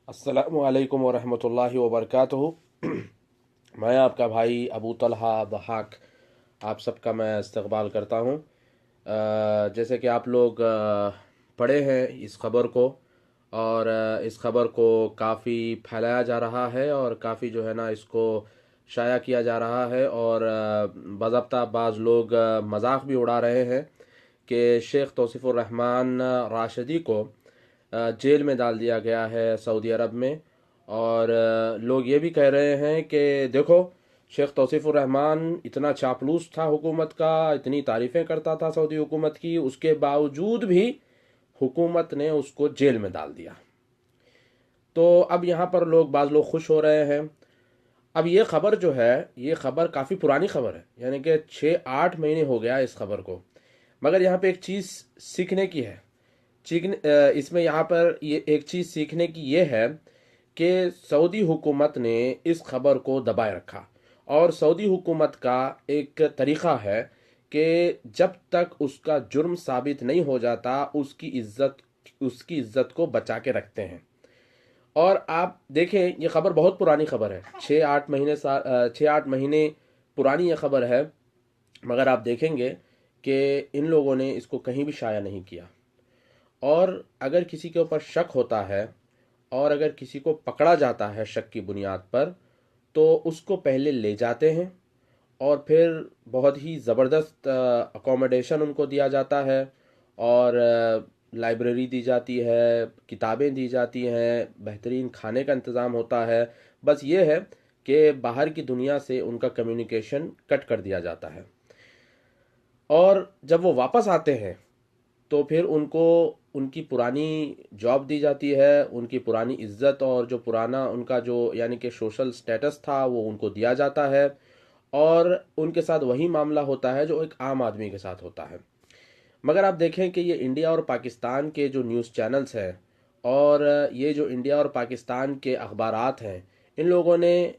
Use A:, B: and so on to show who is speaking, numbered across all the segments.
A: अस्सलामु अलैकुम वरहमतुल्लाहि वबरकातुहू। मैं आपका भाई अबू तलहा दहाक आप सबका मैं इस्तकबाल करता हूँ। जैसे कि आप लोग पढ़े हैं इस खबर को, और इस खबर को काफ़ी फैलाया जा रहा है और काफ़ी जो है ना इसको शाया किया जा रहा है, और बाज़ाब्ता बाज़ लोग मजाक भी उड़ा रहे हैं कि शेख तौसीफ़ुर रहमान राशिदी को जेल में डाल दिया गया है सऊदी अरब में। और लोग ये भी कह रहे हैं कि देखो, शेख तौसीफ़ुर रहमान इतना चापलूस था हुकूमत का, इतनी तारीफ़ें करता था सऊदी हुकूमत की, उसके बावजूद भी हुकूमत ने उसको जेल में डाल दिया। तो अब यहाँ पर बाज़ लोग खुश हो रहे हैं। अब ये खबर जो है, ये खबर काफ़ी पुरानी खबर है, यानी कि 6-8 महीने हो गया इस खबर को। मगर यहाँ पे एक चीज़ सीखने की है। इसमें यहाँ पर ये एक चीज़ सीखने की ये है कि सऊदी हुकूमत ने इस खबर को दबाए रखा, और सऊदी हुकूमत का एक तरीक़ा है कि जब तक उसका जुर्म साबित नहीं हो जाता उसकी इज्जत को बचा के रखते हैं। और आप देखें, ये खबर बहुत पुरानी खबर है, 6-8 महीने पुरानी ये खबर है। मगर आप देखेंगे कि इन लोगों ने इसको कहीं भी शाया नहीं किया। और अगर किसी के ऊपर शक होता है और अगर किसी को पकड़ा जाता है शक की बुनियाद पर, तो उसको पहले ले जाते हैं और फिर बहुत ही ज़बरदस्त अकोमोडेशन उनको दिया जाता है, और लाइब्रेरी दी जाती है, किताबें दी जाती हैं, बेहतरीन खाने का इंतज़ाम होता है। बस ये है कि बाहर की दुनिया से उनका कम्युनिकेशन कट कर दिया जाता है। और जब वो वापस आते हैं तो फिर उनको उनकी पुरानी जॉब दी जाती है, उनकी पुरानी इज्जत और जो पुराना उनका जो यानी कि सोशल स्टेटस था वो उनको दिया जाता है, और उनके साथ वही मामला होता है जो एक आम आदमी के साथ होता है। मगर आप देखें कि ये इंडिया और पाकिस्तान के जो न्यूज़ चैनल्स हैं और ये जो इंडिया और पाकिस्तान के अखबारात हैं, इन लोगों ने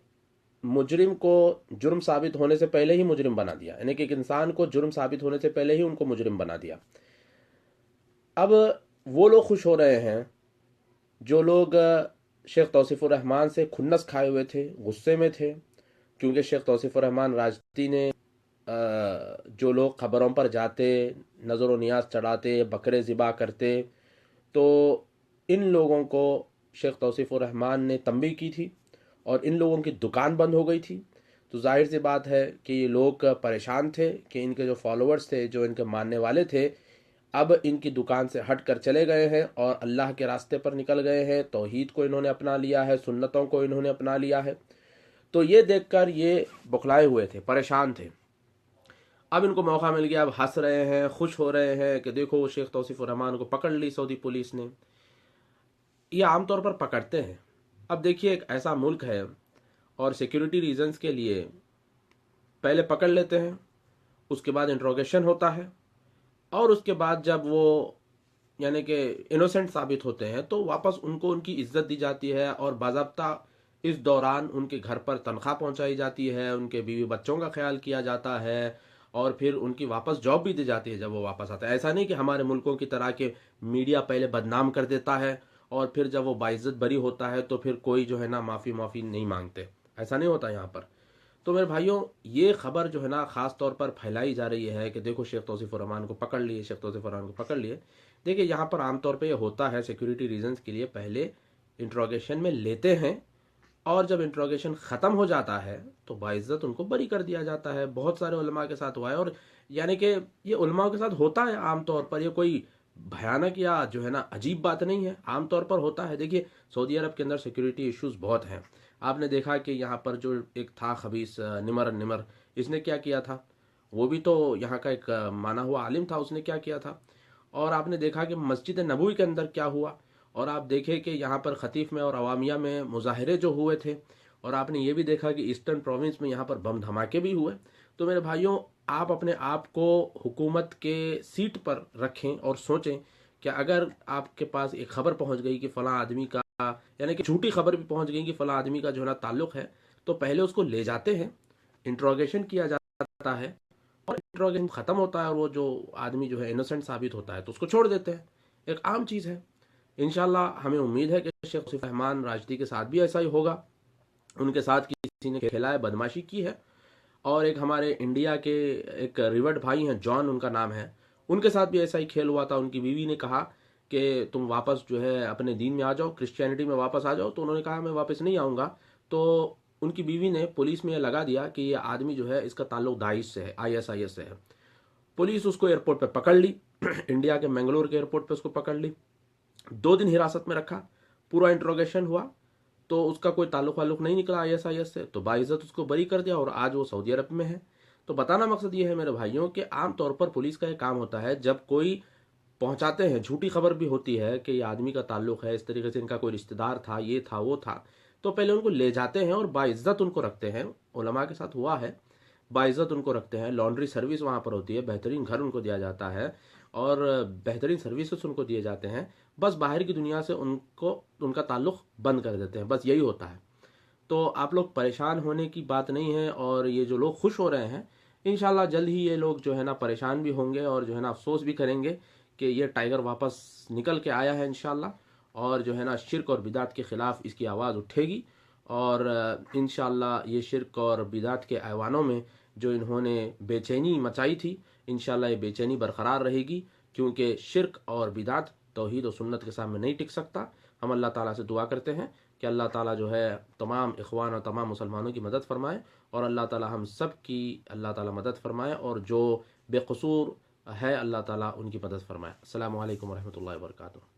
A: मुजरिम को जुर्म साबित होने से पहले ही मुजरिम बना दिया, यानी कि एक इंसान को जुर्म साबित होने से पहले ही उनको मुजरिम बना दिया। अब वो लोग खुश हो रहे हैं जो लोग शेख तौसीफ़ुर रहमान से खुन्नस खाए हुए थे, गुस्से में थे, क्योंकि शेख तौसीफ़ुर रहमान राजदी ने जो लोग ख़बरों पर जाते, नज़र व नियाज चढ़ाते, बकरे ज़िबा करते, तो इन लोगों को शेख तौसीफ़ुर रहमान ने तंबीह की थी और इन लोगों की दुकान बंद हो गई थी। तो जाहिर सी बात है कि ये लोग परेशान थे कि इनके जो फॉलोअर्स थे, जो इनके मानने वाले थे, अब इनकी दुकान से हट कर चले गए हैं और अल्लाह के रास्ते पर निकल गए हैं। तौहीद को इन्होंने अपना लिया है, सुन्नतों को इन्होंने अपना लिया है। तो ये देखकर ये बौखलाए हुए थे, परेशान थे। अब इनको मौका मिल गया, अब हंस रहे हैं, खुश हो रहे हैं कि देखो शेख तौसीफ़ुर रहमान को पकड़ ली सऊदी पुलिस ने। ये आमतौर पर पकड़ते हैं। अब देखिए, एक ऐसा मुल्क है और सिक्योरिटी रीजंस के लिए पहले पकड़ लेते हैं, उसके बाद इंट्रोगेशन होता है, और उसके बाद जब वो यानी कि इनोसेंट साबित होते हैं तो वापस उनको उनकी इज्जत दी जाती है, और बाज़ाब्ता इस दौरान उनके घर पर तनख्वाह पहुंचाई जाती है, उनके बीवी बच्चों का ख्याल किया जाता है, और फिर उनकी वापस जॉब भी दी जाती है जब वो वापस आता है। ऐसा नहीं कि हमारे मुल्कों की तरह के मीडिया पहले बदनाम कर देता है और फिर जब वो बाइज्जत बरी होता है तो फिर कोई जो है ना माफ़ी माफ़ी नहीं मांगते। ऐसा नहीं होता यहाँ पर। तो मेरे भाइयों, ये खबर जो है ना ख़ास तौर पर फैलाई जा रही है कि देखो शेख तौसीफ़ुर रहमान को पकड़ लिए, शेख तौसीफ़ुर रहमान को पकड़ लिए। देखिए, यहाँ पर आमतौर पे ये होता है, सिक्योरिटी रीजंस के लिए पहले इंट्रोगेशन में लेते हैं, और जब इंट्रोगेशन ख़त्म हो जाता है तो बाइज्जत उनको बरी कर दिया जाता है। बहुत सारे उलमा के साथ हुआ है, और यानी कि ये उलमा के साथ होता है आमतौर पर। ये कोई भयानक या जो है ना अजीब बात नहीं है, आमतौर पर होता है। देखिए, सऊदी अरब के अंदर सिक्योरिटी इश्यूज बहुत हैं। आपने देखा कि यहाँ पर जो एक था खबीस निमर निमर, इसने क्या किया था, वो भी तो यहाँ का एक माना हुआ आलिम था, उसने क्या किया था। और आपने देखा कि मस्जिद नबवी के अंदर क्या हुआ, और आप देखें कि यहाँ पर खतीफ में और अवामिया में मुजाहरे जो हुए थे, और आपने ये भी देखा कि ईस्टर्न प्रोविंस में यहाँ पर बम धमाके भी हुए। तो मेरे भाइयों, आप अपने आप को हुकूमत के सीट पर रखें और सोचें कि अगर आपके पास एक खबर पहुंच गई कि फ़लाँ आदमी का, यानी कि झूठी खबर भी पहुंच गई कि फ़लाँ आदमी का जो है ना ताल्लुक़ है, तो पहले उसको ले जाते हैं, इंट्रोगेशन किया जाता है, और इंट्रोगेशन ख़त्म होता है और वो जो आदमी जो है इनोसेंट साबित होता है तो उसको छोड़ देते हैं। एक आम चीज़ है। انشاءاللہ ہمیں امید ہے کہ شیخ توصیف رحمان راشدی کے ساتھ بھی ایسا ہی ہوگا. ان کے ساتھ کسی نے کھیلا ہے، بدماشی کی ہے. اور ایک ہمارے انڈیا کے ایک ریورٹ بھائی ہیں، جان ان کا نام ہے، ان کے ساتھ بھی ایسا ہی کھیل ہوا تھا. ان کی بیوی نے کہا کہ تم واپس جو ہے اپنے دین میں آ جاؤ، کرسچینٹی میں واپس آ جاؤ. تو انہوں نے کہا میں واپس نہیں آؤں گا. تو ان کی بیوی نے پولیس میں یہ لگا دیا کہ یہ آدمی جو ہے اس کا تعلق داعش سے ہے، ISIS سے ہے. پولیس اس کو ایئرپورٹ پہ پکڑ لی، انڈیا کے منگلور کے ایئرپورٹ پہ اس کو پکڑ لی. 2 دن حراست میں رکھا، پورا انٹروگیشن ہوا. تو اس کا کوئی تعلق نہیں نکلا ISIS سے. تو باعزت اس کو بری کر دیا اور آج وہ سعودی عرب میں ہے. تو بتانا مقصد یہ ہے میرے بھائیوں کہ عام طور پر پولیس کا یہ کام ہوتا ہے، جب کوئی پہنچاتے ہیں، جھوٹی خبر بھی ہوتی ہے کہ یہ آدمی کا تعلق ہے، اس طریقے سے ان کا کوئی رشتہ دار تھا، یہ تھا وہ تھا، تو پہلے ان کو لے جاتے ہیں اور باعزت ان کو رکھتے ہیں. علماء کے ساتھ ہوا ہے، باعزت ان کو رکھتے ہیں. لانڈری سروس وہاں پر ہوتی ہے، بہترین گھر ان کو دیا جاتا ہے اور بہترین سروسز ان کو دیے جاتے ہیں. بس باہر کی دنیا سے ان کا تعلق بند کر دیتے ہیں. بس یہی ہوتا ہے. تو آپ لوگ پریشان ہونے کی بات نہیں ہے، اور یہ جو لوگ خوش ہو رہے ہیں، انشاءاللہ جلد ہی یہ لوگ جو ہے نا پریشان بھی ہوں گے اور جو ہے نا افسوس بھی کریں گے کہ یہ ٹائیگر واپس نکل کے آیا ہے انشاءاللہ. اور جو ہے نا شرک اور بدعت کے خلاف اس کی آواز اٹھے گی. اور انشاءاللہ یہ شرک اور بدعت کے ایوانوں میں جو انہوں نے بے چینی مچائی تھی، انشاءاللہ یہ بے چینی برقرار رہے گی، کیونکہ شرک اور بدعت توحید و سنت کے سامنے نہیں ٹک سکتا. ہم اللہ تعالیٰ سے دعا کرتے ہیں کہ اللہ تعالیٰ جو ہے تمام اخوان اور تمام مسلمانوں کی مدد فرمائے، اور اللہ تعالیٰ ہم سب کی اللہ تعالیٰ مدد فرمائے، اور جو بے قصور ہے اللہ تعالیٰ ان کی مدد فرمائے. السلام علیکم ورحمۃ اللہ وبرکاتہ.